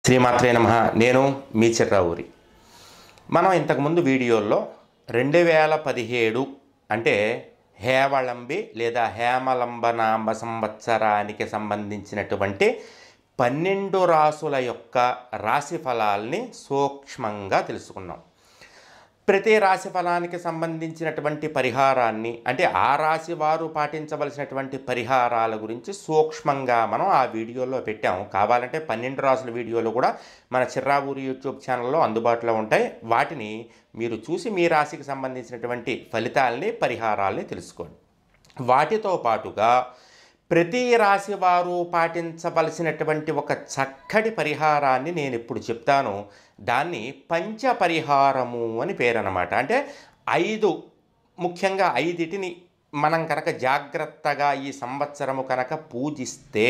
శ్రీమాత్రే నమః. నేను మీ చిర్రావూరి. మనం ఇంతకుముందు వీడియోల్లో 2017 అంటే హేవళంబి లేదా హేమలంబనామ సంవత్సరానికి సంబంధించినటువంటి 12 రాసుల యొక్క రాశి ఫలాల్ని సూక్ష్మంగా తెలుసుకున్నాం. ప్రతి రాశి ఫలానికి సంబంధించినటువంటి పరిహారాన్ని అంటే ఆ రాశి వారు పాటించవలసినటువంటి పరిహారాల గురించి సూక్ష్మంగా మనం ఆ వీడియోలో పెట్టాం. కావాలంటే 12 రాసుల వీడియోలు కూడా మన చిర్రావూరి యూట్యూబ్ ఛానల్లో అందుబాటులో ఉంటాయి. వాటిని మీరు చూసి మీ రాశికి సంబంధించినటువంటి ఫలితాలని పరిహారాలని తెలుసుకోండి. వాటితో పాటుగా ప్రతి రాశి వారు పాటించవలసినటువంటి ఒక చక్కటి పరిహారాన్ని నేను ఇప్పుడు చెప్తాను. దాన్ని పంచ పరిహారము అని పేరు అన్నమాట. అంటే 5 ముఖ్యంగా 5టిని మనం కనుక జాగ్రత్తగా ఈ సంవత్సరము కనుక పూజిస్తే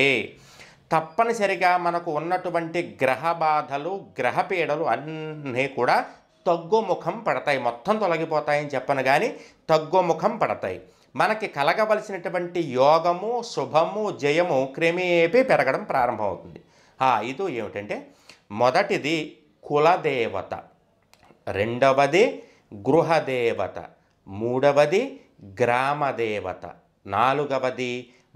తప్పనిసరిగా మనకు ఉన్నటువంటి గ్రహ బాధలు గ్రహపీడలు అన్నీ కూడా తగ్గుముఖం పడతాయి. మొత్తం తొలగిపోతాయని చెప్పను కానీ తగ్గుముఖం పడతాయి. మనకి కలగవలసినటువంటి యోగము శుభము జయము క్రమేపీ పెరగడం ప్రారంభమవుతుంది. ఆ 5 ఏమిటంటే మొదటిది కులదేవత, రెండవది గృహదేవత, మూడవది గ్రామదేవత, నాలుగవది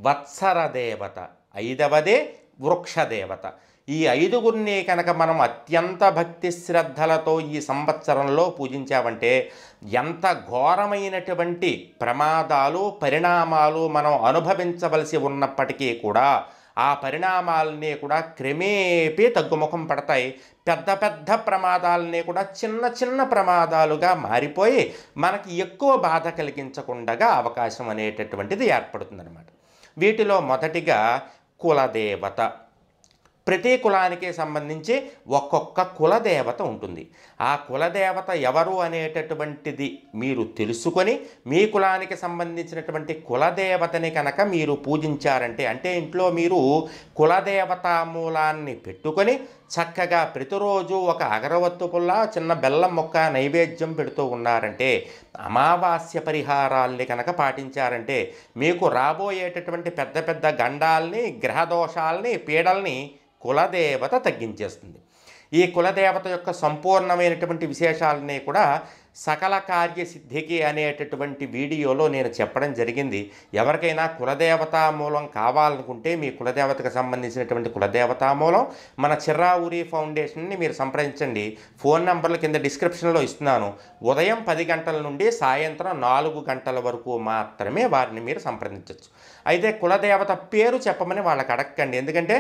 వత్సర దేవత, ఐదవది వృక్షదేవత. ఈ 5గురిని కనుక మనం అత్యంత భక్తి శ్రద్ధలతో ఈ సంవత్సరంలో పూజించామంటే ఎంత ఘోరమైనటువంటి ప్రమాదాలు పరిణామాలు మనం అనుభవించవలసి ఉన్నప్పటికీ కూడా ఆ పరిణామాలన్నీ కూడా క్రమేపీ తగ్గుముఖం పడతాయి. పెద్ద పెద్ద ప్రమాదాలన్నీ కూడా చిన్న చిన్న ప్రమాదాలుగా మారిపోయి మనకి ఎక్కువ బాధ కలిగించకుండా అవకాశం అనేటటువంటిది ఏర్పడుతుందన్నమాట. వీటిలో మొదటిగా కులదేవత. ప్రతి కులానికి సంబంధించి ఒక్కొక్క కులదేవత ఉంటుంది. ఆ కులదేవత ఎవరు అనేటటువంటిది మీరు తెలుసుకొని మీ కులానికి సంబంధించినటువంటి కులదేవతని కనుక మీరు పూజించారంటే అంటే ఇంట్లో మీరు కులదేవతా మూలాన్ని పెట్టుకొని చక్కగా ప్రతిరోజు ఒక అగరవత్తు పుల్ల చిన్న బెల్లం మొక్క నైవేద్యం పెడుతూ ఉన్నారంటే అమావాస్య పరిహారాల్ని కనుక పాటించారంటే మీకు రాబోయేటటువంటి పెద్ద పెద్ద గండాల్ని గ్రహదోషాల్ని పీడల్ని కులదేవత తగ్గించేస్తుంది. ఈ కులదేవత యొక్క సంపూర్ణమైనటువంటి విశేషాలని కూడా సకల కార్యసిద్ధికి అనేటటువంటి వీడియోలో నేను చెప్పడం జరిగింది. ఎవరికైనా కులదేవతా మూలం కావాలనుకుంటే మీ కులదేవతకు సంబంధించినటువంటి కులదేవతా మూలం మన చిర్రావూరి ఫౌండేషన్ని మీరు సంప్రదించండి. ఫోన్ నంబర్లు కింద డిస్క్రిప్షన్లో ఇస్తున్నాను. ఉదయం 10 గంటల నుండి సాయంత్రం 4 గంటల వరకు మాత్రమే వారిని మీరు సంప్రదించవచ్చు. అయితే కులదేవత పేరు చెప్పమని వాళ్ళకి అడగండి. ఎందుకంటే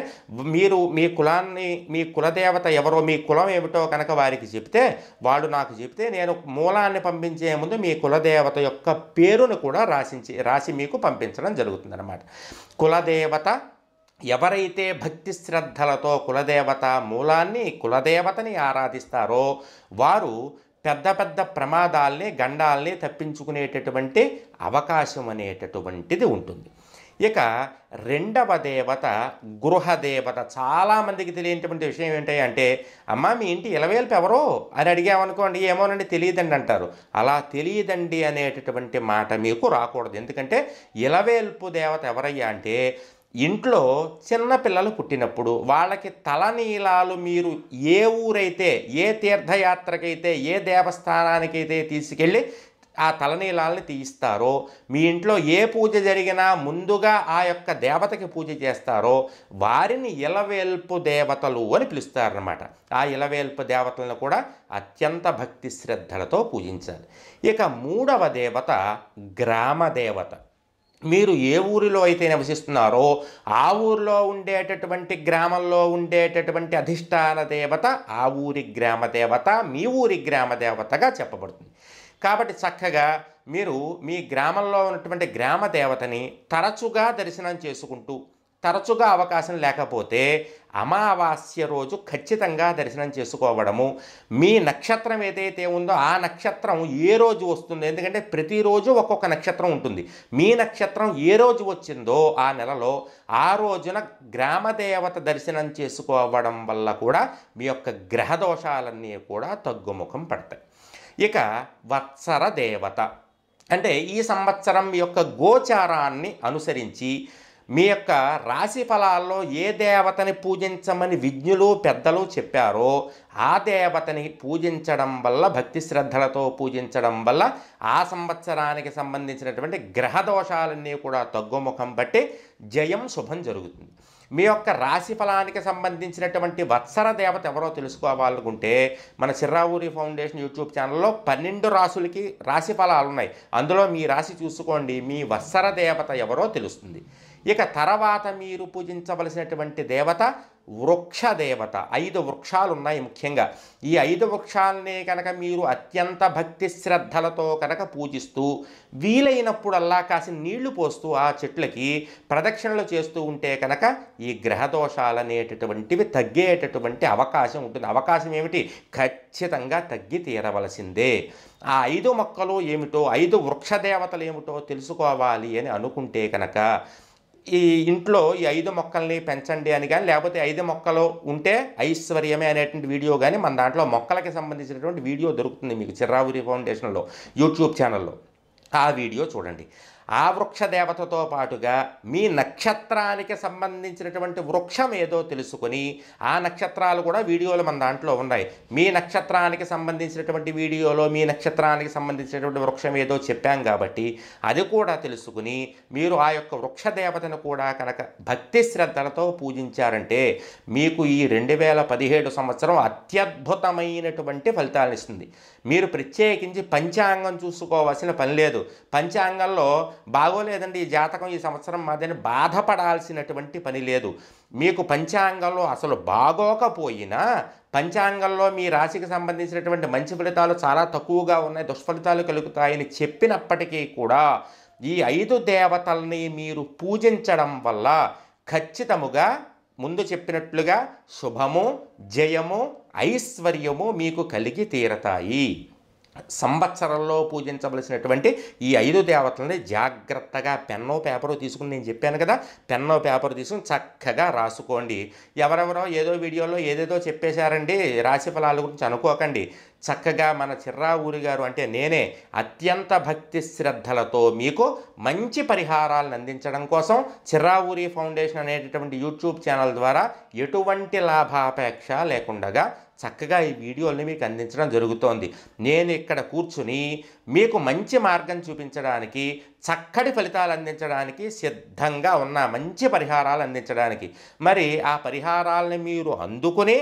మీరు మీ కులదేవత ఎవరో మీ కులం ఏమిటో కనుక వారికి చెప్తే వాళ్ళు నాకు చెప్తే నేను మూలాన్ని పంపించే ముందు మీ కులదేవత యొక్క పేరును కూడా రాసి మీకు పంపించడం జరుగుతుందన్నమాట. కులదేవత ఎవరైతే భక్తి శ్రద్ధలతో కులదేవత మూలాన్ని కులదేవతని ఆరాధిస్తారో వారు పెద్ద పెద్ద ప్రమాదాల్ని గండాల్ని తప్పించుకునేటటువంటి అవకాశం అనేటటువంటిది ఉంటుంది. ఇక రెండవ దేవత గృహదేవత. చాలామందికి తెలియనటువంటి విషయం ఏంటంటే అమ్మ మీ ఇంటి ఇలవేల్పు ఎవరో అని అడిగామనుకోండి ఏమోనండి తెలియదండి అంటారు. అలా తెలియదండి అనేటటువంటి మాట మీకు రాకూడదు. ఎందుకంటే ఇలవేల్పు దేవత ఎవరయ్యా అంటే ఇంట్లో చిన్నపిల్లలు పుట్టినప్పుడు వాళ్ళకి తలనీలాలు మీరు ఏ ఊరైతే ఏ తీర్థయాత్రకైతే ఏ దేవస్థానానికైతే తీసుకెళ్ళి ఆ తలనీలాలని తీయిస్తారో మీ ఇంట్లో ఏ పూజ జరిగినా ముందుగా ఆ యొక్క దేవతకి పూజ చేస్తారో వారిని ఇలవేల్పు దేవతలు అని పిలుస్తారన్నమాట. ఆ ఇలవేల్పు దేవతలను కూడా అత్యంత భక్తి శ్రద్ధలతో పూజించాలి. ఇక మూడవ దేవత గ్రామదేవత. మీరు ఏ ఊరిలో అయితే నివసిస్తున్నారో ఆ ఊరిలో ఉండేటటువంటి గ్రామంలో ఉండేటటువంటి అధిష్టాన దేవత ఆ ఊరి గ్రామదేవత మీ ఊరి గ్రామదేవతగా చెప్పబడుతుంది. కాబట్టి చక్కగా మీరు మీ గ్రామంలో ఉన్నటువంటి గ్రామ దేవతని తరచుగా దర్శనం చేసుకుంటూ తరచుగా అవకాశం లేకపోతే అమావాస్య రోజు ఖచ్చితంగా దర్శనం చేసుకోవడము. మీ నక్షత్రం ఏదైతే ఉందో ఆ నక్షత్రం ఏ రోజు వస్తుందో ఎందుకంటే ప్రతిరోజు ఒక్కొక్క నక్షత్రం ఉంటుంది. మీ నక్షత్రం ఏ రోజు వచ్చిందో ఆ నెలలో ఆ రోజున గ్రామదేవత దర్శనం చేసుకోవడం వల్ల కూడా మీ యొక్క గ్రహదోషాలన్నీ కూడా తగ్గుముఖం పడతాయి. ఇక వత్సర దేవత అంటే ఈ సంవత్సరం యొక్క గోచారాన్ని అనుసరించి మీ యొక్క రాశి ఫలాల్లో ఏ దేవతని పూజించమని విజ్ఞులు పెద్దలు చెప్పారో ఆ దేవతని పూజించడం వల్ల, భక్తి శ్రద్ధలతో పూజించడం వల్ల ఆ సంవత్సరానికి సంబంధించినటువంటి గ్రహ దోషాలన్నీ కూడా తగ్గుముఖం పట్టి జయం శుభం జరుగుతుంది. మీ యొక్క రాశి ఫలానికి సంబంధించినటువంటి వత్సర దేవత ఎవరో తెలుసుకోవాలనుకుంటే మన చిర్రావూరి ఫౌండేషన్ యూట్యూబ్ ఛానల్లో 12 రాశులకి రాశి ఫలాలు ఉన్నాయి. అందులో మీ రాశి చూసుకోండి, మీ వత్సర దేవత ఎవరో తెలుస్తుంది. ఇక తర్వాత మీరు పూజించవలసినటువంటి దేవత వృక్ష దేవత. 5 వృక్షాలు ఉన్నాయి ముఖ్యంగా. ఈ 5 వృక్షాలనే కనుక మీరు అత్యంత భక్తి శ్రద్ధలతో కనుక పూజిస్తూ వీలైనప్పుడల్లా కాసి నీళ్లు పోస్తూ ఆ చెట్లకి ప్రదక్షిణలు చేస్తూ ఉంటే కనుక ఈ గ్రహదోషాలు అనేటటువంటివి తగ్గేటటువంటి అవకాశం ఉంటుంది. అవకాశం ఏమిటి? ఖచ్చితంగా తగ్గి తీరవలసిందే. ఆ 5 మొక్కలు ఏమిటో, 5 వృక్ష దేవతలు ఏమిటో తెలుసుకోవాలి అని అనుకుంటే కనుక ఈ ఇంట్లో ఈ 5 మొక్కల్ని పెంచండి అని కానీ, లేకపోతే 5 మొక్కలు ఉంటే ఐశ్వర్యమే అనేటువంటి వీడియో కానీ మన దాంట్లో మొక్కలకి సంబంధించినటువంటి వీడియో దొరుకుతుంది మీకు చిర్రావూరి ఫౌండేషన్లో యూట్యూబ్ ఛానల్లో. ఆ వీడియో చూడండి. ఆ వృక్ష దేవతతో పాటుగా మీ నక్షత్రానికి సంబంధించినటువంటి వృక్షం ఏదో తెలుసుకొని, ఆ నక్షత్రాలు కూడా వీడియోలు మన దాంట్లో ఉన్నాయి. మీ నక్షత్రానికి సంబంధించినటువంటి వీడియోలో మీ నక్షత్రానికి సంబంధించినటువంటి వృక్షం ఏదో చెప్పాం కాబట్టి అది కూడా తెలుసుకుని మీరు ఆ యొక్క వృక్ష దేవతను కూడా కనుక భక్తి శ్రద్ధలతో పూజించారంటే మీకు ఈ 2017 సంవత్సరం అత్యద్భుతమైనటువంటి ఫలితాలను ఇస్తుంది. మీరు ప్రత్యేకించి పంచాంగం చూసుకోవాల్సిన పని లేదు. పంచాంగంలో బాగోలేదండి ఈ జాతకం ఈ సంవత్సరం మాదని బాధపడాల్సినటువంటి పని లేదు. మీకు పంచాంగంలో అసలు బాగోకపోయినా పంచాంగంలో మీ రాశికి సంబంధించినటువంటి మంచి ఫలితాలు చాలా తక్కువగా ఉన్నాయి, దుష్ఫలితాలు కలుగుతాయని చెప్పినప్పటికీ కూడా ఈ 5 దేవతల్ని మీరు పూజించడం వల్ల ఖచ్చితముగా ముందు చెప్పినట్లుగా శుభము, జయము, ఐశ్వర్యము మీకు కలిగి తీరతాయి. సంవత్సరంలో పూజించవలసినటువంటి ఈ 5 దేవతలని జాగ్రత్తగా పెన్నో పేపరు తీసుకుని, నేను చెప్పాను కదా, పెన్నో పేపర్ తీసుకుని చక్కగా రాసుకోండి. ఎవరెవరో ఏదో వీడియోలో ఏదేదో చెప్పేశారండి రాశి ఫలాల గురించి అనుకోకండి. చక్కగా మన చిర్రావూరి గారు అంటే నేనే అత్యంత భక్తి శ్రద్ధలతో మీకు మంచి పరిహారాలను అందించడం కోసం చిర్రావూరి ఫౌండేషన్ అనేటటువంటి యూట్యూబ్ ఛానల్ ద్వారా ఎటువంటి లాభాపేక్ష లేకుండా చక్కగా ఈ వీడియోల్ని మీకు అందించడం జరుగుతోంది. నేను ఇక్కడ కూర్చుని మీకు మంచి మార్గం చూపించడానికి, చక్కటి ఫలితాలు అందించడానికి సిద్ధంగా ఉన్నా, మంచి పరిహారాలు అందించడానికి. మరి ఆ పరిహారాలని మీరు అందుకుని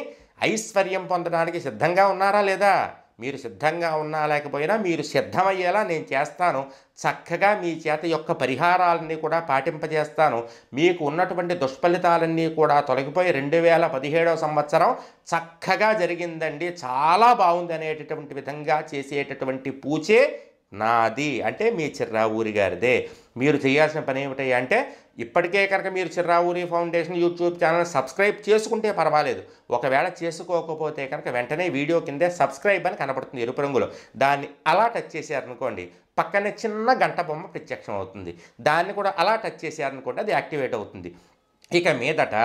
ఐశ్వర్యం పొందడానికి సిద్ధంగా ఉన్నారా లేదా? మీరు సిద్ధంగా ఉన్నా లేకపోయినా మీరు సిద్ధమయ్యేలా నేను చేస్తాను. చక్కగా మీ చేత యొక్క పరిహారాలన్నీ కూడా పాటింపజేస్తాను. మీకు ఉన్నటువంటి దుష్ఫలితాలన్నీ కూడా తొలగిపోయి 2017 సంవత్సరం చక్కగా జరిగిందండి, చాలా బాగుంది అనేటటువంటి విధంగా చేసేటటువంటి పూచే నాది, అంటే మీ చిర్రావూరి గారిదే. మీరు చేయాల్సిన పని ఏమిటి అంటే ఇప్పటికే కనుక మీరు Chirravuri foundation YouTube channel subscribe చేసుకుంటే పర్వాలేదు. ఒకవేళ చేసుకోకపోతే కనుక వెంటనే వీడియో కిందే సబ్స్క్రైబ్ అని కనపడుతుంది ఎరుపు రంగులో, దాన్ని అలా టచ్ చేశారనుకోండి పక్కనే చిన్న గంట బొమ్మ ప్రత్యక్షం అవుతుంది. దాన్ని కూడా అలా టచ్ చేశారనుకోండి అది యాక్టివేట్ అవుతుంది. ఇక మీదట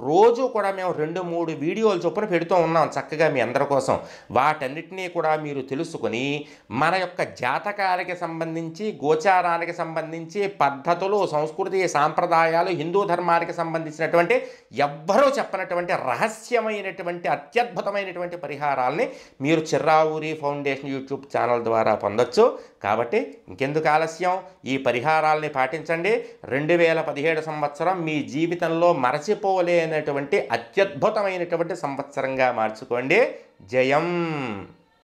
రోజు కూడా మేము 2-3 వీడియోలు చొప్పున పెడుతూ ఉన్నాం చక్కగా మీ అందరి కోసం. వాటన్నిటినీ కూడా మీరు తెలుసుకొని మన యొక్క జాతకాలకి సంబంధించి, గోచారానికి సంబంధించి పద్ధతులు, సంస్కృతి, సాంప్రదాయాలు, హిందూ ధర్మానికి సంబంధించినటువంటి ఎవ్వరూ చెప్పనటువంటి రహస్యమైనటువంటి అత్యద్భుతమైనటువంటి పరిహారాలని మీరు చిర్రావూరి ఫౌండేషన్ యూట్యూబ్ ఛానల్ ద్వారా పొందొచ్చు. కాబట్టి ఇంకెందుకు ఆలస్యం, ఈ పరిహారాలని పాటించండి. 2017 సంవత్సరం మీ జీవితంలో మరచిపోలేనటువంటి అత్యద్భుతమైనటువంటి సంవత్సరంగా మార్చుకోండి. జయం.